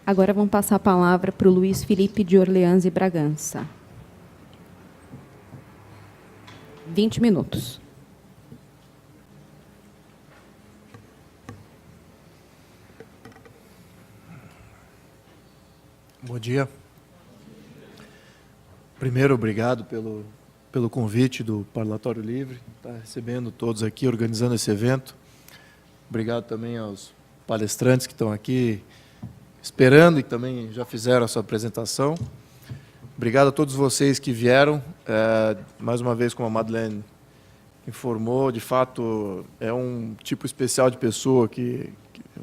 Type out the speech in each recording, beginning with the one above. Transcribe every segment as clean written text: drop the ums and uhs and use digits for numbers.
Agora vamos passar a palavra para o Luiz Felipe de Orleans e Bragança. 20 minutos. Bom dia. Primeiro, obrigado pelo convite do Parlatório Livre, estar recebendo todos aqui, organizando esse evento. Obrigado também aos palestrantes que estão aqui esperando e também já fizeram a sua apresentação. Obrigado a todos vocês que vieram. Mais uma vez, como a Madeleine informou, de fato, é um tipo especial de pessoa que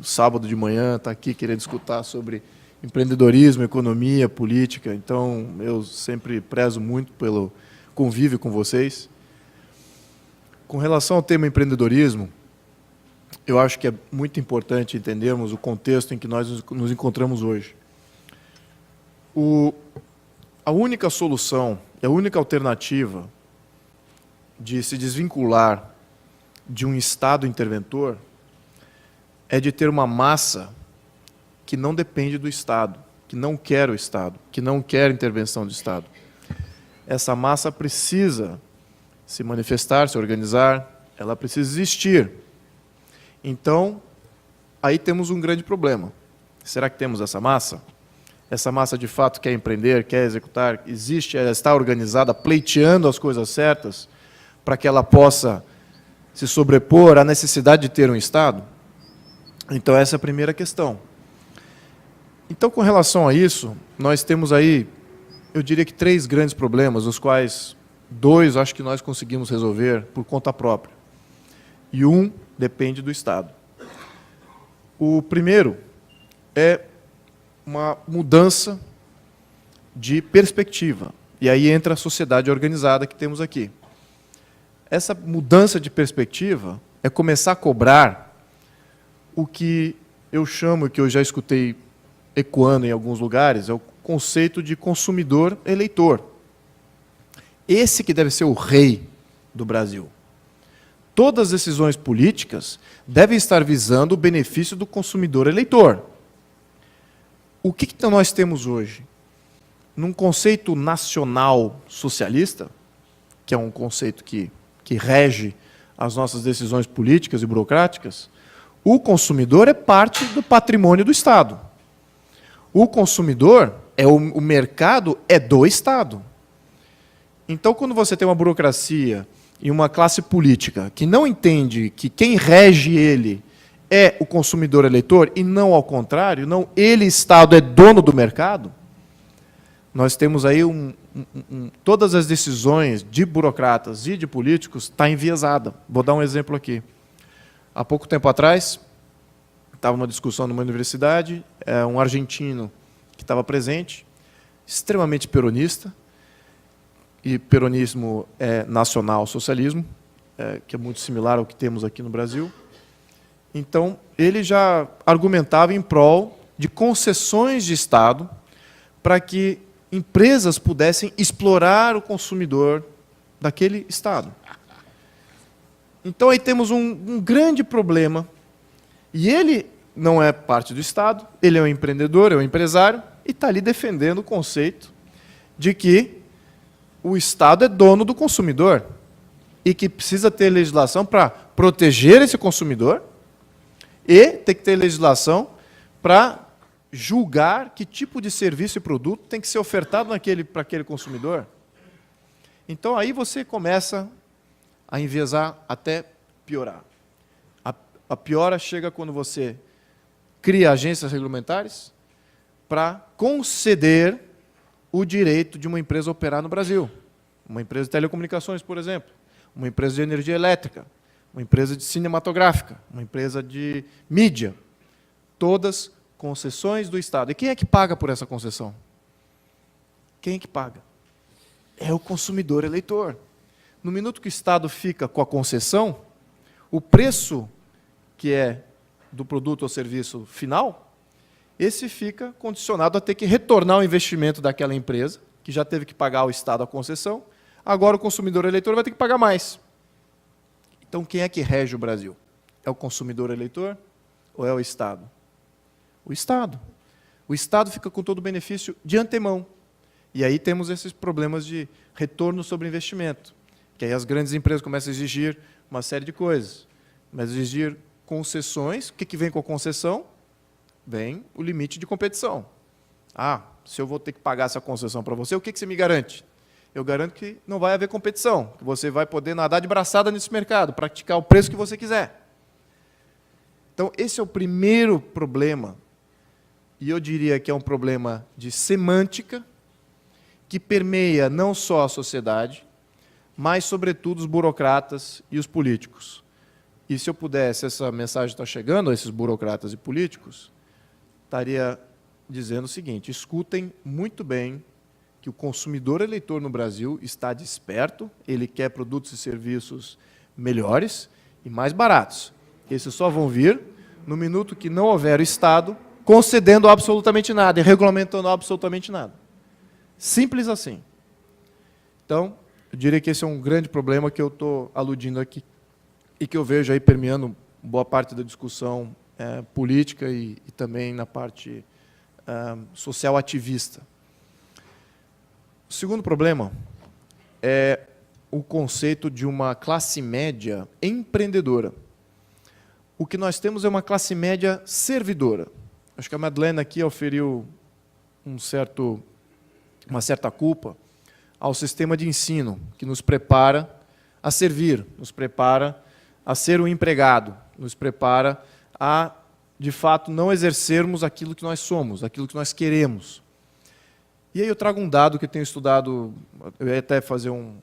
sábado de manhã está aqui querendo escutar sobre empreendedorismo, economia, política. Então, eu sempre prezo muito pelo convívio com vocês. Com relação ao tema empreendedorismo, eu acho que é muito importante entendermos o contexto em que nós nos encontramos hoje. A única solução, a única alternativa de se desvincular de um Estado interventor é de ter uma massa que não depende do Estado, que não quer o Estado, que não quer intervenção do Estado. Essa massa precisa se manifestar, se organizar, ela precisa existir. Então, aí temos um grande problema. Será que temos essa massa? Essa massa, de fato, quer empreender, quer executar, existe, ela está organizada, pleiteando as coisas certas para que ela possa se sobrepor à necessidade de ter um Estado? Então, essa é a primeira questão. Então, com relação a isso, nós temos aí, eu diria que 3 grandes problemas, os quais 2 acho que nós conseguimos resolver por conta própria. E 1 depende do Estado. O primeiro é uma mudança de perspectiva. E aí entra a sociedade organizada que temos aqui. Essa mudança de perspectiva é começar a cobrar o que eu chamo, que eu já escutei ecoando em alguns lugares, é o conceito de consumidor eleitor. Esse que deve ser o rei do Brasil. Todas as decisões políticas devem estar visando o benefício do consumidor eleitor. O que nós temos hoje? Num conceito nacional socialista, que é um conceito que rege as nossas decisões políticas e burocráticas, o consumidor é parte do patrimônio do Estado. O consumidor, o mercado é do Estado. Então, quando você tem uma burocracia e uma classe política que não entende que quem rege ele é o consumidor eleitor, e não ao contrário, não ele, Estado, é dono do mercado, nós temos aí todas as decisões de burocratas e de políticos está enviesada. Vou dar um exemplo aqui. Há pouco tempo atrás, estava numa discussão numa universidade, um argentino que estava presente, extremamente peronista, e peronismo é nacional-socialismo, que é muito similar ao que temos aqui no Brasil. Então, ele já argumentava em prol de concessões de Estado para que empresas pudessem explorar o consumidor daquele Estado. Então, aí temos um grande problema. E ele não é parte do Estado, ele é um empreendedor, é um empresário, e está ali defendendo o conceito de que o Estado é dono do consumidor e que precisa ter legislação para proteger esse consumidor e tem que ter legislação para julgar que tipo de serviço e produto tem que ser ofertado para aquele consumidor. Então, aí você começa a enviesar até piorar. A piora chega quando você cria agências regulamentares para conceder o direito de uma empresa operar no Brasil. Uma empresa de telecomunicações, por exemplo, uma empresa de energia elétrica, uma empresa de cinematográfica, uma empresa de mídia. Todas concessões do Estado. E quem é que paga por essa concessão? Quem é que paga? É o consumidor eleitor. No minuto que o Estado fica com a concessão, o preço que é do produto ou serviço final, esse fica condicionado a ter que retornar o investimento daquela empresa, que já teve que pagar ao Estado a concessão, agora o consumidor eleitor vai ter que pagar mais. Então, quem é que rege o Brasil? É o consumidor eleitor ou é o Estado? O Estado. O O Estado fica com todo o benefício de antemão. E aí temos esses problemas de retorno sobre investimento, que aí as grandes empresas começam a exigir uma série de coisas. Começam a exigir concessões. O que vem com a concessão? Vem o limite de competição. Se eu vou ter que pagar essa concessão para você, o que você me garante? Eu garanto que não vai haver competição, que você vai poder nadar de braçada nesse mercado, praticar o preço que você quiser. Então, esse é o primeiro problema, e eu diria que é um problema de semântica, que permeia não só a sociedade, mas, sobretudo, os burocratas e os políticos. E se eu pudesse, essa mensagem está chegando a esses burocratas e políticos, estaria dizendo o seguinte: escutem muito bem que o consumidor eleitor no Brasil está desperto, ele quer produtos e serviços melhores e mais baratos. Esses só vão vir no minuto que não houver o Estado concedendo absolutamente nada e regulamentando absolutamente nada. Simples assim. Então, eu diria que esse é um grande problema que eu estou aludindo aqui e que eu vejo aí permeando boa parte da discussão política e também na parte social ativista. O segundo problema é o conceito de uma classe média empreendedora. O que nós temos é uma classe média servidora. Acho que a Madeleine aqui oferiu uma certa culpa ao sistema de ensino, que nos prepara a servir, nos prepara a ser um empregado, nos prepara a, de fato, não exercermos aquilo que nós somos, aquilo que nós queremos. E aí eu trago um dado que eu tenho estudado, eu ia até fazer um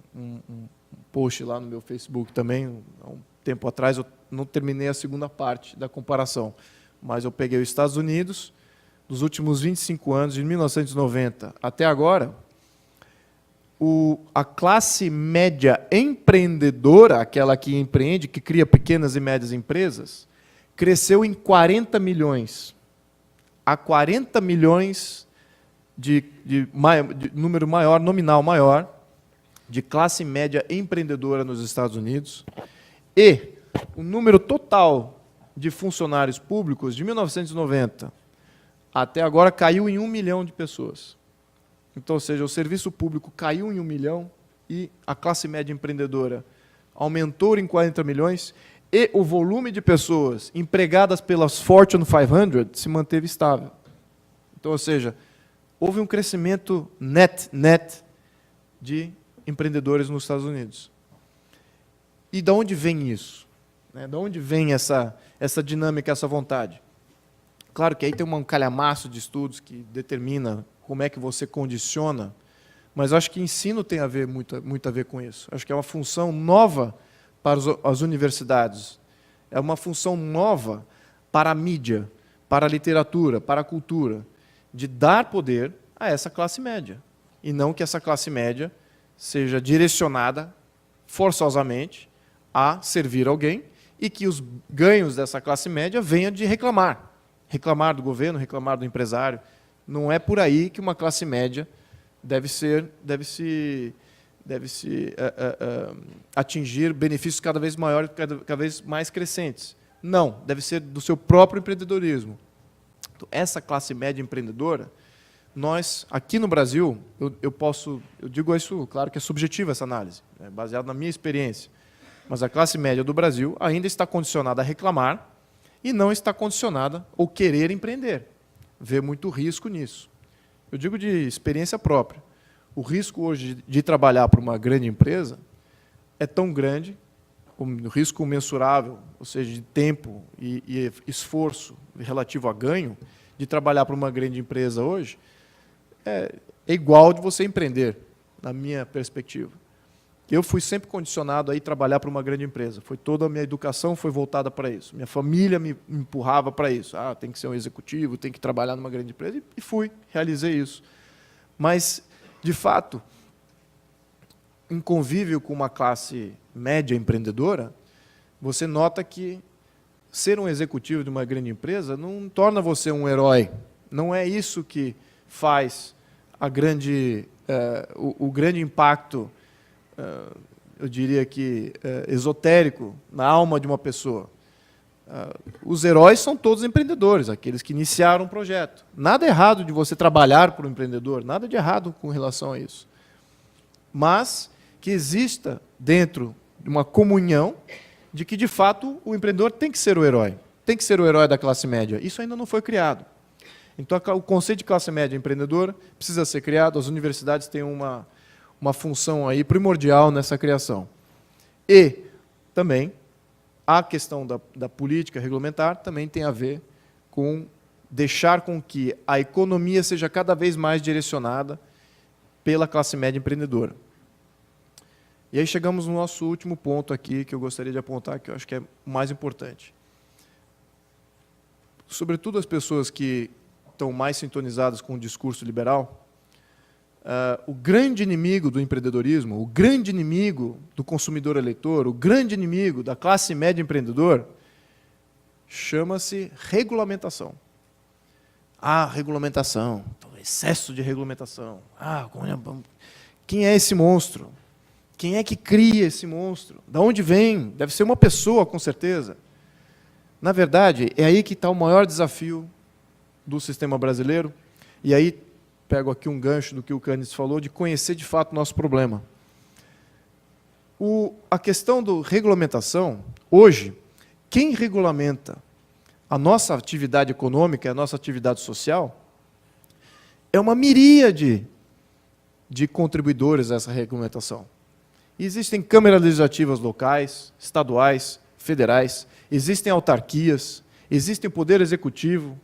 post lá no meu Facebook também, há um tempo atrás, eu não terminei a segunda parte da comparação, mas eu peguei os Estados Unidos, dos últimos 25 anos, de 1990 até agora, a classe média empreendedora, aquela que empreende, que cria pequenas e médias empresas, cresceu em 40 milhões. Há 40 milhões de número maior, nominal maior, de classe média empreendedora nos Estados Unidos, e o número total de funcionários públicos, de 1990 até agora, caiu em 1 milhão de pessoas. Então, ou seja, o serviço público caiu em 1 milhão e a classe média empreendedora aumentou em 40 milhões e o volume de pessoas empregadas pelas Fortune 500 se manteve estável. Então, ou seja, houve um crescimento net de empreendedores nos Estados Unidos. E de onde vem isso? De onde vem essa dinâmica, essa vontade? Claro que aí tem um calhamaço de estudos que determina como é que você condiciona, mas acho que ensino tem muito a ver com isso. Acho que é uma função nova para as universidades, é uma função nova para a mídia, para a literatura, para a cultura, de dar poder a essa classe média, e não que essa classe média seja direcionada forçosamente a servir alguém e que os ganhos dessa classe média venham de reclamar do governo, reclamar do empresário. Não é por aí que uma classe média deve atingir benefícios cada vez maiores, cada vez mais crescentes. Não, deve ser do seu próprio empreendedorismo. Então, essa classe média empreendedora, nós, aqui no Brasil, eu digo isso, claro que é subjetiva essa análise, é baseado na minha experiência, mas a classe média do Brasil ainda está condicionada a reclamar e não está condicionada ao querer empreender. Vê muito risco nisso. Eu digo de experiência própria. O risco hoje de trabalhar para uma grande empresa é tão grande, o risco mensurável, ou seja, de tempo e esforço relativo a ganho, de trabalhar para uma grande empresa hoje, é igual de você empreender, na minha perspectiva. Eu fui sempre condicionado a ir trabalhar para uma grande empresa. Toda a minha educação foi voltada para isso. Minha família me empurrava para isso. Tem que ser um executivo, tem que trabalhar numa grande empresa. E fui, realizei isso. Mas, de fato, em convívio com uma classe média empreendedora, você nota que ser um executivo de uma grande empresa não torna você um herói. Não é isso que faz o grande impacto, eu diria que esotérico, na alma de uma pessoa. Os heróis são todos empreendedores, aqueles que iniciaram o projeto. Nada errado de você trabalhar para um empreendedor, nada de errado com relação a isso. Mas que exista dentro de uma comunhão de que, de fato, o empreendedor tem que ser o herói. Tem que ser o herói da classe média. Isso ainda não foi criado. Então, o conceito de classe média empreendedora precisa ser criado. As universidades têm uma função aí primordial nessa criação. E também a questão da política regulamentar também tem a ver com deixar com que a economia seja cada vez mais direcionada pela classe média empreendedora. E aí chegamos no nosso último ponto aqui, que eu gostaria de apontar, que eu acho que é o mais importante. Sobretudo as pessoas que estão mais sintonizadas com o discurso liberal, o grande inimigo do empreendedorismo, o grande inimigo do consumidor eleitor, o grande inimigo da classe média empreendedor, chama-se regulamentação. Regulamentação, excesso de regulamentação. Quem é esse monstro? Quem é que cria esse monstro? De onde vem? Deve ser uma pessoa, com certeza. Na verdade, é aí que está o maior desafio do sistema brasileiro, e aí pego aqui um gancho do que o Cânice falou, de conhecer de fato o nosso problema. A questão da regulamentação, hoje, quem regulamenta a nossa atividade econômica, a nossa atividade social, é uma miríade de contribuidores a essa regulamentação. Existem câmaras legislativas locais, estaduais, federais, existem autarquias, existem o poder executivo,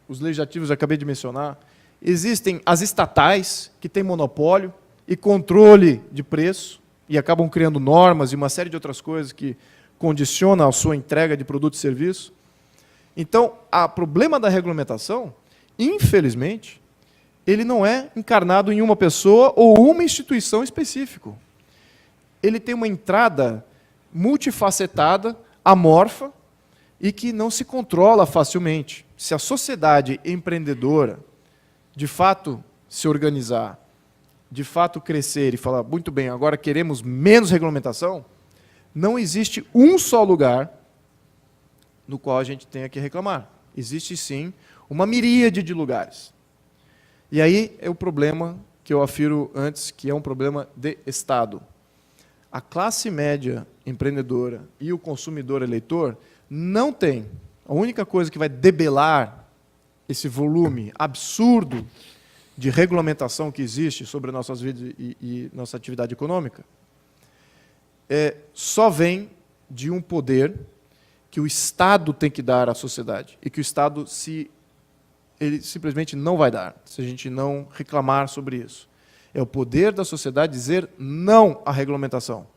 os legislativos eu acabei de mencionar, existem as estatais, que têm monopólio e controle de preço, e acabam criando normas e uma série de outras coisas que condicionam a sua entrega de produto e serviço. Então, o problema da regulamentação, infelizmente, ele não é encarnado em uma pessoa ou uma instituição específica. Ele tem uma entrada multifacetada, amorfa, e que não se controla facilmente. Se a sociedade empreendedora, de fato, se organizar, de fato crescer e falar, muito bem, agora queremos menos regulamentação, não existe um só lugar no qual a gente tenha que reclamar. Existe, sim, uma miríade de lugares. E aí é o problema que eu afirmo antes, que é um problema de Estado. A classe média empreendedora e o consumidor eleitor não tem. A única coisa que vai debelar esse volume absurdo de regulamentação que existe sobre nossas vidas e nossa atividade econômica só vem de um poder que o Estado tem que dar à sociedade e que o Estado ele simplesmente não vai dar, se a gente não reclamar sobre isso. É o poder da sociedade dizer não à regulamentação.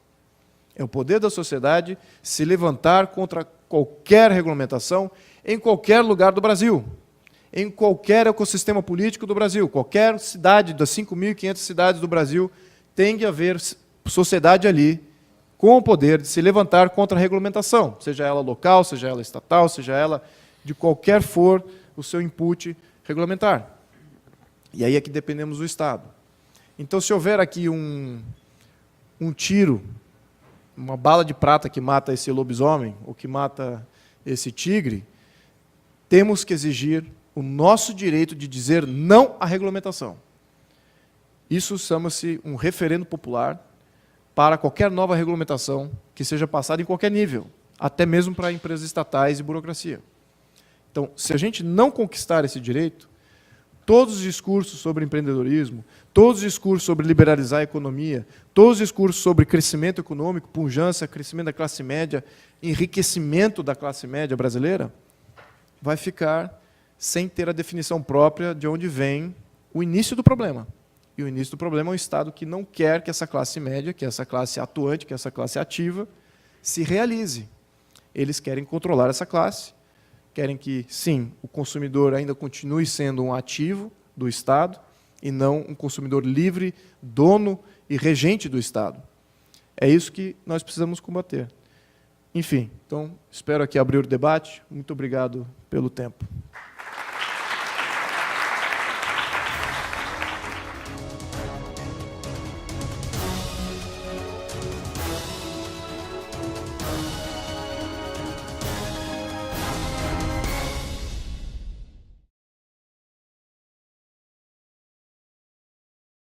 É o poder da sociedade se levantar contra qualquer regulamentação em qualquer lugar do Brasil, em qualquer ecossistema político do Brasil. Qualquer cidade das 5.500 cidades do Brasil tem que haver sociedade ali com o poder de se levantar contra a regulamentação, seja ela local, seja ela estatal, seja ela de qualquer for o seu input regulamentar. E aí é que dependemos do Estado. Então, se houver aqui um tiro, uma bala de prata que mata esse lobisomem, ou que mata esse tigre, temos que exigir o nosso direito de dizer não à regulamentação. Isso chama-se um referendo popular para qualquer nova regulamentação que seja passada em qualquer nível, até mesmo para empresas estatais e burocracia. Então, se a gente não conquistar esse direito, todos os discursos sobre empreendedorismo, todos os discursos sobre liberalizar a economia, todos os discursos sobre crescimento econômico, pujança, crescimento da classe média, enriquecimento da classe média brasileira, vai ficar sem ter a definição própria de onde vem o início do problema. E o início do problema é um Estado que não quer que essa classe média, que essa classe atuante, que essa classe ativa, se realize. Eles querem controlar essa classe, querem que, sim, o consumidor ainda continue sendo um ativo do Estado e não um consumidor livre, dono e regente do Estado. É isso que nós precisamos combater. Enfim, então, espero aqui abrir o debate. Muito obrigado pelo tempo.